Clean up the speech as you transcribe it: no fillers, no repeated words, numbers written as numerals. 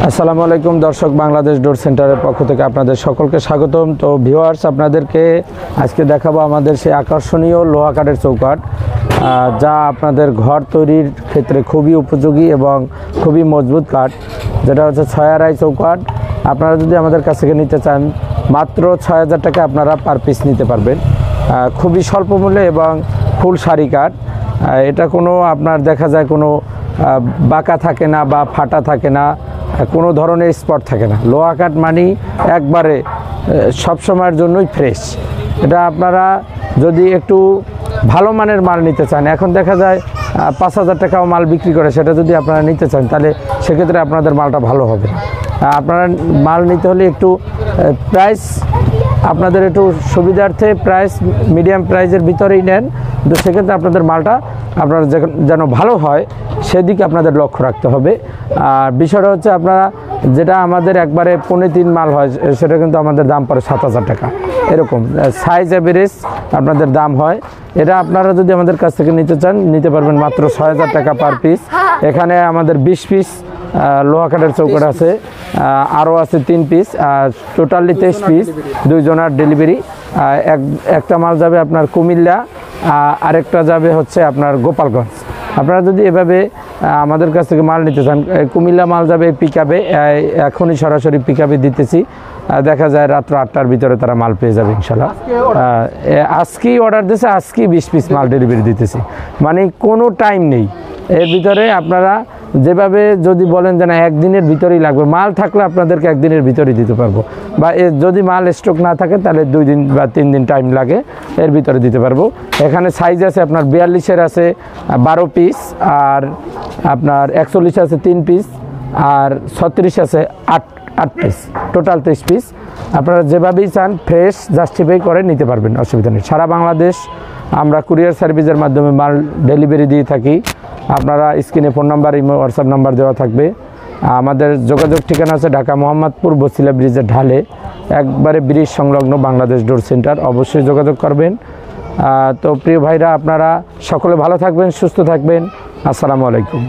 আসসালামু আলাইকুম দর্শক, বাংলাদেশ ডোর সেন্টারের পক্ষ থেকে আপনাদের সকলকে স্বাগতম। তো ভিউয়ার্স, আপনাদেরকে আজকে দেখাবো আমাদের সেই আকর্ষণীয় লোহা কাঠের চৌকাঠ, যা আপনাদের ঘর তৈরির ক্ষেত্রে খুবই উপযোগী এবং খুবই মজবুত কাঠ, যেটা হচ্ছে 6 আড়াই চৌকাঠ। আপনারা যদি আমাদের কাছ থেকে নিতে চান মাত্র 6000 টাকা আপনারা পার পিস নিতে পারবেন, খুবই স্বল্প মূল্যে এবং ফুল সারি কাঠ। এটা কোনো আপনার দেখা যায় কোনো বাঁকা থাকে না বা ফাটা থাকে না, কোনো ধরনের স্পট থাকে না। লোহা কাঠ মানি একবারে সবসময়ের জন্যই ফ্রেশ। এটা আপনারা যদি একটু ভালো মানের মাল নিতে চান, এখন দেখা যায় 5000 টাকাও মাল বিক্রি করে, সেটা যদি আপনারা নিতে চান তাহলে সেক্ষেত্রে আপনাদের মালটা ভালো হবে না। আপনারা মাল নিতে হলে একটু প্রাইস আপনাদের একটু সুবিধার্থে প্রাইস মিডিয়াম প্রাইসের ভিতরেই নেন, তো সেক্ষেত্রে আপনাদের মালটা আপনার যেন ভালো হয় সেদিকে আপনাদের লক্ষ্য রাখতে হবে। আর বিষয়টা হচ্ছে আপনারা যেটা আমাদের একবারে 3.5 মাল হয় সেটা কিন্তু আমাদের দাম পড়ে 7000 টাকা, এরকম সাইজ অ্যাভারেজ আপনাদের দাম হয়। এটা আপনারা যদি আমাদের কাছ থেকে নিতে চান নিতে পারবেন মাত্র 6000 টাকা পার পিস। এখানে আমাদের 20 পিস লোহা কাঠের চৌকাঠ আছে, আরও আছে 3 পিস, টোটালি 23 পিস, 2 জনের ডেলিভারি। একটা মাল যাবে আপনার কুমিল্লা, আরেকটা যাবে হচ্ছে আপনার গোপালগঞ্জ। আপনারা যদি এভাবে আমাদের কাছ থেকে মাল নিতে চান, কুমিল্লা মাল যাবে পিকআপে, এখনই সরাসরি পিকআপে দিতেছি, দেখা যায় রাত্র 8টার ভিতরে তারা মাল পেয়ে যাবে ইনশাল্লাহ। আজকেই অর্ডার দিয়েছে, আজকেই 20 পিস মাল ডেলিভারি দিতেছি, মানে কোনো টাইম নেই এর ভিতরে। আপনারা যেভাবে যদি বলেন যে না একদিনের ভিতরেই লাগবে, মাল থাকলে আপনাদেরকে একদিনের ভিতরেই দিতে পারবো, বা যদি মাল স্টক না থাকে তাহলে 2 দিন বা 3 দিন টাইম লাগে, এর ভিতরে দিতে পারবো। এখানে সাইজ আছে আপনার 42-এর আছে 12 পিস, আর আপনার 41 আছে 3 পিস, আর 36 আছে 8 পিস, টোটাল 23 পিস। আপনারা যেভাবেই চান ফ্রেশ জাস্টিফাই করে নিতে পারবেন, অসুবিধা নেই। সারা বাংলাদেশ আমরা কুরিয়ার সার্ভিসের মাধ্যমে মাল ডেলিভারি দিয়ে থাকি। আপনারা স্ক্রিনে phone number, imo, WhatsApp number দেওয়া থাকবে। আমাদের যোগাযোগ ঠিকানা আছে ঢাকা মোহাম্মদপুর বছিলা ব্রিজের ঢালে, একবারে ব্রিজ সংলগ্ন বাংলাদেশ ডোর সেন্টার। অবশ্যই যোগাযোগ করবেন। তো প্রিয় ভাইরা, আপনারা সকলে ভালো থাকবেন, সুস্থ থাকবেন। আসসালামু আলাইকুম।